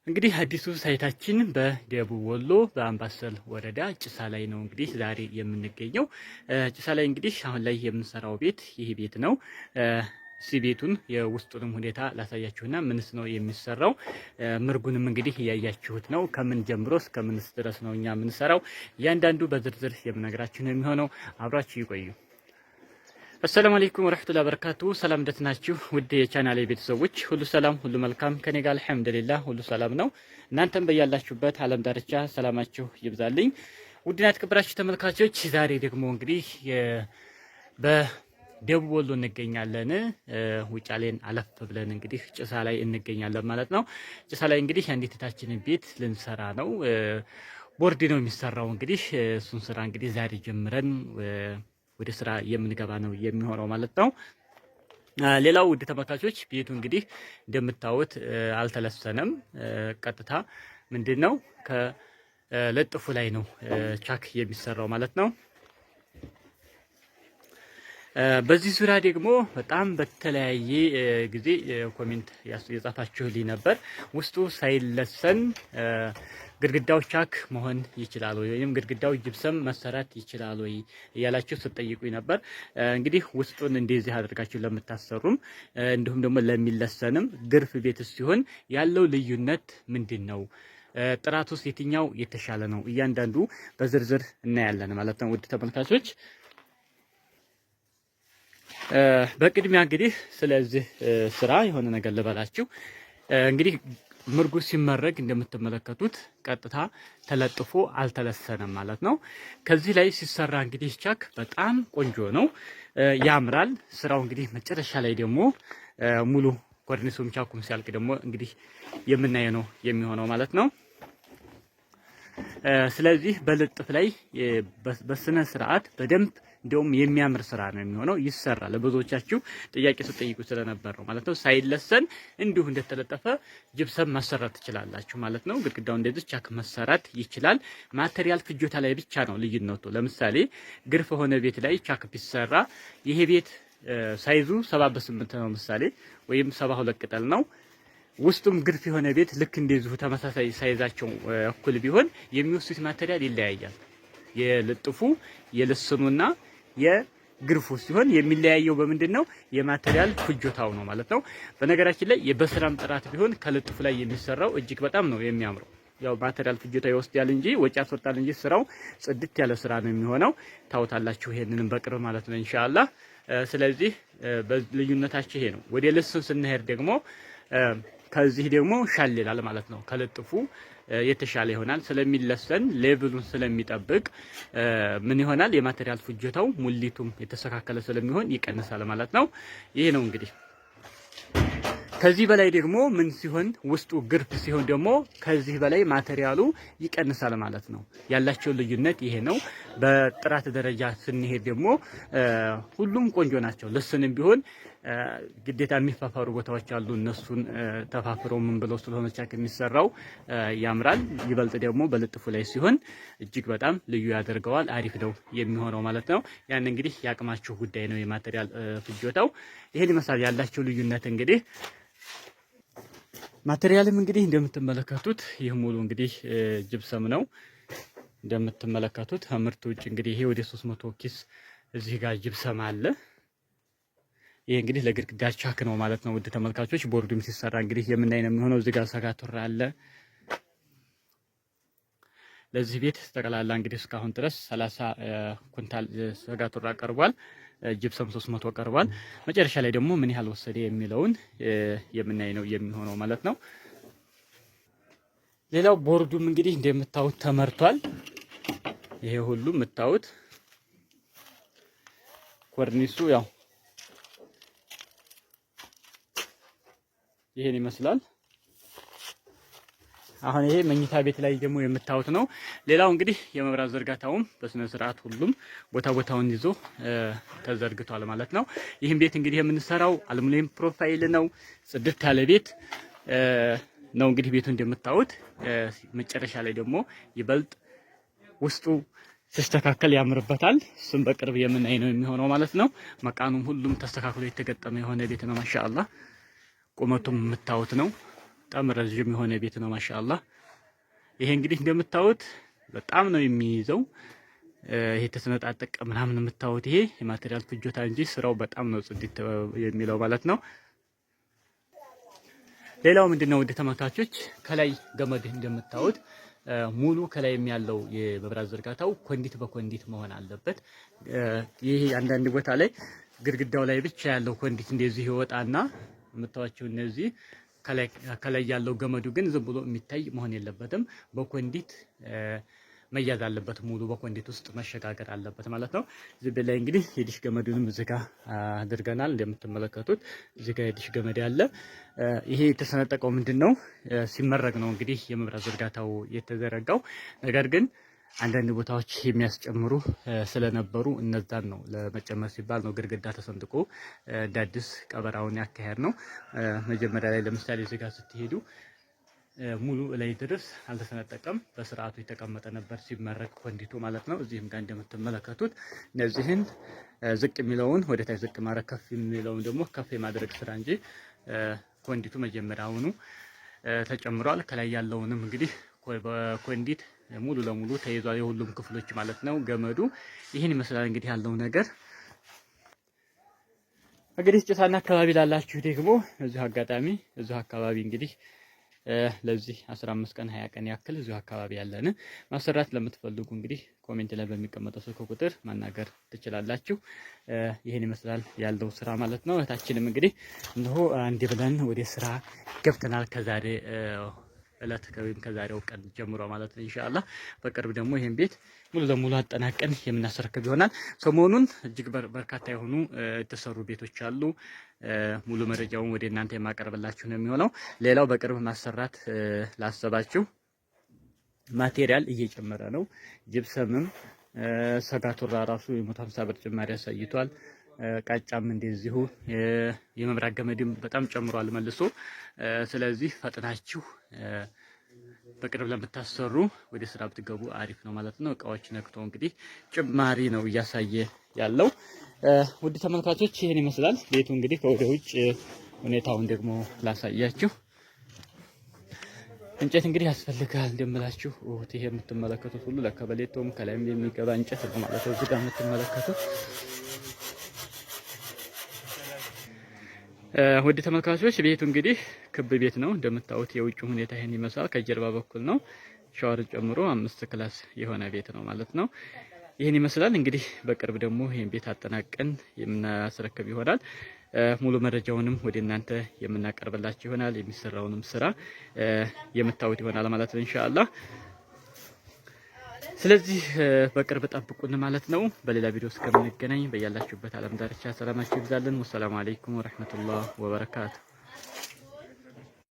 እንግዲህ አዲሱ ሳይታችን በደቡብ ወሎ በአምባሰል ወረዳ ጭሳ ላይ ነው እንግዲህ ዛሬ የምንገኘው። ጭሳ ላይ እንግዲህ አሁን ላይ የምንሰራው ቤት ይህ ቤት ነው። ቤቱን የውስጡንም ሁኔታ ላሳያችሁና ምንስ ነው የሚሰራው ምርጉንም እንግዲህ እያያችሁት ነው። ከምን ጀምሮ እስከ ምንስ ድረስ ነው እኛ የምንሰራው እያንዳንዱ በዝርዝር የምነግራችሁ ነው የሚሆነው። አብራችሁ ይቆዩ። አሰላሙ አለይኩም ወራህመቱላሂ ወበረካቱ። ሰላም እንደት ናችሁ ውድ የቻናሌ ቤተሰቦች? ሁሉ ሰላም ሁሉ መልካም ከኔ ጋር አልሐምዱሊላህ ሁሉ ሰላም ነው። እናንተም በያላችሁበት ዓለም ዳርቻ ሰላማችሁ ይብዛልኝ። ውድና የተከበራችሁ ተመልካቾች ዛሬ ደግሞ እንግዲህ በደቡብ ወሎ እንገኛለን። ውጫሌን አለፍ ብለን እንግዲህ ጭሳ ላይ እንገኛለን ማለት ነው። ጭሳ ላይ እንግዲህ አንዲት እህታችንን ቤት ልንሰራ ነው። ቦርድ ነው የሚሰራው። እንግዲህ እሱን ስራ እንግዲህ ዛሬ ጀምረን ወደ ስራ የምንገባ ነው የሚሆነው ማለት ነው። ሌላው ውድ ተመልካቾች ቤቱ እንግዲህ እንደምታዩት አልተለሰነም። ቀጥታ ምንድነው ከለጥፉ ላይ ነው ቻክ የሚሰራው ማለት ነው። በዚህ ዙሪያ ደግሞ በጣም በተለያየ ጊዜ ኮሜንት የጻፋችሁልኝ ነበር። ውስጡ ሳይለሰን ግድግዳው ቻክ መሆን ይችላል ወይ ወይም ግድግዳው ጅብሰም መሰራት ይችላል ወይ እያላችሁ ስትጠይቁኝ ነበር። እንግዲህ ውስጡን እንደዚህ አድርጋችሁ ለምታሰሩም እንዲሁም ደግሞ ለሚለሰንም ግርፍ ቤት ሲሆን ያለው ልዩነት ምንድነው? ጥራቱስ የትኛው የተሻለ ነው? እያንዳንዱ በዝርዝር እናያለን ማለት ነው ውድ ተመልካቾች። በቅድሚያ እንግዲህ ስለዚህ ስራ የሆነ ነገር ልበላችሁ። እንግዲህ ምርጉ ሲመረግ እንደምትመለከቱት ቀጥታ ተለጥፎ አልተለሰነም ማለት ነው። ከዚህ ላይ ሲሰራ እንግዲህ ቻክ በጣም ቆንጆ ነው፣ ያምራል ስራው። እንግዲህ መጨረሻ ላይ ደግሞ ሙሉ ኮርኒሱም ቻኩም ሲያልቅ ደግሞ እንግዲህ የምናየው ነው የሚሆነው ማለት ነው። ስለዚህ በልጥፍ ላይ በስነ ስርዓት በደንብ እንደውም የሚያምር ስራ ነው የሚሆነው። ይሰራል። ብዙዎቻችሁ ጥያቄ ስትጠይቁ ስለነበር ነው ማለት ነው። ሳይለሰን እንዲሁ እንደተለጠፈ ጅብሰም ማሰራት ትችላላችሁ ማለት ነው። ግድግዳው እንደዚህ ቻክ መሰራት ይችላል። ማቴሪያል ፍጆታ ላይ ብቻ ነው ልዩነቱ። ለምሳሌ ግርፍ ሆነ ቤት ላይ ቻክ ቢሰራ ይሄ ቤት ሳይዙ 7/8 ነው ምሳሌ ወይም 72 ቅጠል ነው። ውስጡም ግርፍ የሆነ ቤት ልክ እንደዚሁ ተመሳሳይ ሳይዛቸው እኩል ቢሆን የሚወስዱት ማቴሪያል ይለያያል። የልጥፉ የልስኑና የግርፉ ሲሆን የሚለያየው በምንድነው? የማቴሪያል ፍጆታው ነው ማለት ነው። በነገራችን ላይ በስራም ጥራት ቢሆን ከልጥፉ ላይ የሚሰራው እጅግ በጣም ነው የሚያምረው። ያው ማቴሪያል ፍጆታ ይወስዳል እንጂ ወጪ ያስወጣል እንጂ ስራው ጽድት ያለ ስራ ነው የሚሆነው። ታውታላችሁ ይሄንንም በቅርብ ማለት ነው ኢንሻአላህ። ስለዚህ በልዩነታቸው ይሄ ነው። ወደ ልስን ስንሄድ ደግሞ ከዚህ ደግሞ ሻል ይላል ማለት ነው። ከልጥፉ የተሻለ ይሆናል። ስለሚለሰን ሌቭሉን ስለሚጠብቅ ምን ይሆናል? የማቴሪያል ፍጆታው ሙሊቱም የተስተካከለ ስለሚሆን ይቀንሳል ማለት ነው። ይሄ ነው እንግዲህ። ከዚህ በላይ ደግሞ ምን ሲሆን ውስጡ ግርፍ ሲሆን ደግሞ ከዚህ በላይ ማቴሪያሉ ይቀንሳል ማለት ነው። ያላቸው ልዩነት ይሄ ነው። በጥራት ደረጃ ስንሄድ ደግሞ ሁሉም ቆንጆ ናቸው። ልስንም ቢሆን ግዴታ የሚፋፋሩ ቦታዎች አሉ። እነሱን ተፋፍረው ምን ብለው ስለሆነ ቻክ የሚሰራው ያምራል። ይበልጥ ደግሞ በልጥፉ ላይ ሲሆን እጅግ በጣም ልዩ ያደርገዋል። አሪፍ ነው የሚሆነው ማለት ነው። ያን እንግዲህ ያቅማችሁ ጉዳይ ነው። የማቴሪያል ፍጆታው ይሄን ይመስላል። ያላቸው ልዩነት እንግዲህ ማቴሪያልም እንግዲህ እንደምትመለከቱት ይህ ሙሉ እንግዲህ ጅብሰም ነው እንደምትመለከቱት። ከምርት ውጭ እንግዲህ ይሄ ወደ 300 ኪስ እዚህ ጋር ጅብሰም አለ። ይሄ እንግዲህ ለግድግዳ ቻክ ነው ማለት ነው ውድ ተመልካቾች። ቦርዱም ሲሰራ እንግዲህ የምናይ ነው የሚሆነው። እዚህ ጋር ሰጋቱራ አለ። ለዚህ ቤት ጠቅላላ እንግዲህ እስካሁን ድረስ 30 ኩንታል ሰጋቱራ ቀርቧል። ጅብሰም 300 ቀርቧል። መጨረሻ ላይ ደግሞ ምን ያህል ወሰደ የሚለውን የምናይ ነው የሚሆነው ማለት ነው። ሌላው ቦርዱም እንግዲህ እንደምታዩት ተመርቷል። ይሄ ሁሉ የምታዩት ኮርኒሱ ያው ይሄን ይመስላል። አሁን ይሄ መኝታ ቤት ላይ ደግሞ የምታዩት ነው። ሌላው እንግዲህ የመብራት ዝርጋታውም በስነ ስርዓት ሁሉም ቦታውን ይዞ ተዘርግቷል ማለት ነው። ይህም ቤት እንግዲህ የምንሰራው አሉሚኒየም ፕሮፋይል ነው። ጽድት ያለ ቤት ነው እንግዲህ ቤቱ እንደምታዩት። መጨረሻ ላይ ደግሞ ይበልጥ ውስጡ ሲስተካከል ያምርበታል። እሱም በቅርብ የምናይ ነው የሚሆነው ማለት ነው። መቃኑም ሁሉም ተስተካክሎ የተገጠመ የሆነ ቤት ነው። ማሻአላህ ቁመቱም የምታዩት ነው። በጣም ረጅም የሆነ ቤት ነው ማሻአላህ። ይሄ እንግዲህ እንደምታዩት በጣም ነው የሚይዘው። ይሄ ተሰነጣጠቀ ምናምን የምታዩት ይሄ የማቴሪያል ፍጆታ እንጂ ስራው በጣም ነው ጽድት የሚለው ማለት ነው። ሌላው ምንድነው ወደ ተመልካቾች ከላይ ገመድ እንደምታዩት ሙሉ ከላይም ያለው የመብራት ዝርጋታው ኮንዲት በኮንዲት መሆን አለበት። ይሄ አንዳንድ ቦታ ላይ ግድግዳው ላይ ብቻ ያለው ኮንዲት እንደዚህ ይወጣና የምታዩቸው እነዚህ ከላይ ያለው ገመዱ ግን ዝም ብሎ የሚታይ መሆን የለበትም። በኮንዲት መያዝ አለበት። ሙሉ በኮንዲት ውስጥ መሸጋገር አለበት ማለት ነው። እዚህ ላይ እንግዲህ የዲሽ ገመዱንም እዚህ ጋር አድርገናል። እንደምትመለከቱት እዚህ ጋር የዲሽ ገመድ ያለ ይሄ የተሰነጠቀው ምንድነው ሲመረግ ነው እንግዲህ የመብራት ዝርጋታው የተዘረጋው። ነገር ግን አንዳንድ ቦታዎች የሚያስጨምሩ ስለነበሩ እነዛን ነው ለመጨመር ሲባል ነው ግድግዳ ተሰንጥቆ እንደ አዲስ ቀበራውን ያካሄድ ነው። መጀመሪያ ላይ ለምሳሌ እዚህ ጋር ስትሄዱ ሙሉ ላይ ድረስ አልተሰነጠቀም፣ በስርዓቱ የተቀመጠ ነበር ሲመረግ ኮንዲቱ ማለት ነው። እዚህም ጋር እንደምትመለከቱት እነዚህን ዝቅ የሚለውን ወደ ታች ዝቅ ማድረግ፣ ከፍ የሚለውን ደግሞ ከፍ የማድረግ ስራ እንጂ ኮንዲቱ መጀመሪያውኑ ተጨምሯል። ከላይ ያለውንም እንግዲህ በኮንዲት ሙሉ ለሙሉ ተይዟል፣ የሁሉም ክፍሎች ማለት ነው። ገመዱ ይህን ይመስላል እንግዲህ ያለው ነገር። እንግዲህ ጭሳና አካባቢ ላላችሁ ደግሞ እዚሁ አጋጣሚ እዚሁ አካባቢ እንግዲህ ለዚህ 15 ቀን 20 ቀን ያክል እዚሁ አካባቢ ያለን ማሰራት ለምትፈልጉ እንግዲህ ኮሜንት ላይ በሚቀመጠው ስልክ ቁጥር ማናገር ትችላላችሁ። ይሄን ይመስላል ያለው ስራ ማለት ነው። እታችንም እንግዲህ እነሆ አንድ ብለን ወደ ስራ ገብተናል ከዛሬ እለት ወይም ከዛሬው ቀን ጀምሮ ማለት ነው። ኢንሻአላህ በቅርብ ደግሞ ይሄን ቤት ሙሉ ለሙሉ አጠናቀን የምናስረክብ ይሆናል። ሰሞኑን እጅግ በርካታ የሆኑ የተሰሩ ቤቶች አሉ። ሙሉ መረጃውን ወደ እናንተ የማቀርብላችሁ ነው የሚሆነው። ሌላው በቅርብ ማሰራት ላሰባችሁ ማቴሪያል እየጨመረ ነው። ጅብሰምም ሰጋቱራ ራሱ የ150 ብር ጭማሪ ያሳይቷል። ቃጫም እንደዚሁ የመብራት ገመድም በጣም ጨምሯል መልሶ። ስለዚህ ፈጥናችሁ በቅርብ ለምታሰሩ ወደ ስራ ብትገቡ አሪፍ ነው ማለት ነው። እቃዎች ነክቶ እንግዲህ ጭማሪ ነው እያሳየ ያለው። ውድ ተመልካቾች ይሄን ይመስላል ቤቱ እንግዲህ ከወደ ውጭ ሁኔታውን ደግሞ ላሳያችሁ። እንጨት እንግዲህ ያስፈልጋል እንደምላችሁ። ይሄ የምትመለከቱት ሁሉ ለከበሌቶም ከላይም የሚገባ እንጨት ነው ማለት ነው። እዚህ ጋር የምትመለከቱት ውድ ተመልካቾች ቤቱ እንግዲህ ክብ ቤት ነው እንደምታዩት። የውጭ ሁኔታ ይሄን ይመስላል። ከጀርባ በኩል ነው ሻወር ጨምሮ 5 ክላስ የሆነ ቤት ነው ማለት ነው። ይሄን ይመስላል እንግዲህ በቅርብ ደግሞ ይሄን ቤት አጠናቀን የምናስረክብ ይሆናል። ሙሉ መረጃውንም ወደ እናንተ የምናቀርብላችሁ ይሆናል። የሚሰራውንም ስራ የምታዩት ይሆናል ማለት ነው ኢንሻአላህ። ስለዚህ በቅርብ ጠብቁን ማለት ነው። በሌላ ቪዲዮ እስከምንገናኝ በያላችሁበት ዓለም ዳርቻ ሰላማችሁ ይብዛልን። ወሰላሙ አለይኩም ወራህመቱላህ ወበረካቱ።